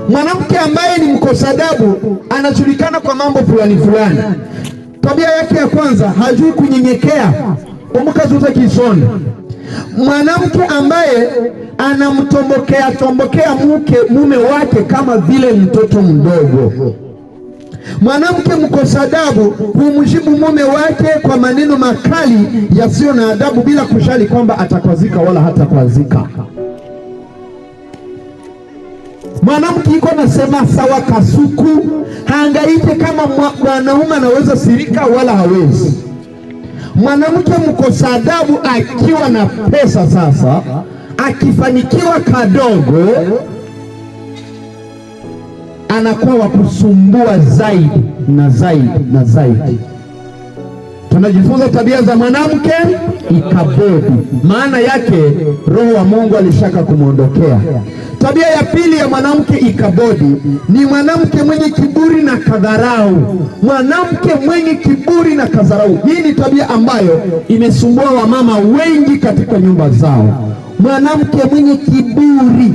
Mwanamke ambaye ni mkosa adabu anajulikana kwa mambo fulani fulani. Tabia yake ya kwanza, hajui kunyenyekea, umukazuza kisonda. Mwanamke ambaye anamtombokea mume wake kama vile mtoto mdogo. Mwanamke mkosa adabu humjibu mume wake kwa maneno makali yasiyo na adabu bila kujali kwamba atakwazika wala hatakwazika. Mwanamke iko nasema sawa kasuku, hangaike kama mwanaume anaweza sirika wala hawezi. Mwanamke mkosa adabu akiwa na pesa sasa, akifanikiwa kadogo, anakuwa wa kusumbua zaidi na zaidi na zaidi. Tunajifunza tabia za mwanamke ikabodi, maana yake roho wa Mungu alishaka kumwondokea. Tabia ya pili ya mwanamke ikabodi ni mwanamke mwenye kiburi na kadharau. Mwanamke mwenye kiburi na kadharau, hii ni tabia ambayo imesumbua wamama wengi katika nyumba zao. Mwanamke mwenye kiburi,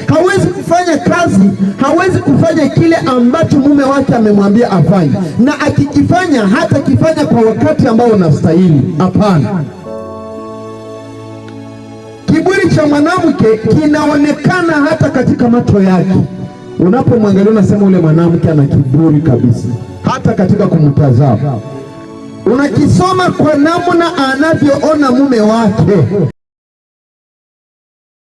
hawezi kufanya kazi, hawezi kufanya kile ambacho mume wake amemwambia afanye, na akikifanya hata kifanya kwa wakati ambao unastahili. Hapana. Kiburi cha mwanamke kinaonekana hata katika macho yake. Unapomwangalia unasema ule mwanamke ana kiburi kabisa, hata katika kumtazama unakisoma kwa namna anavyoona mume wake.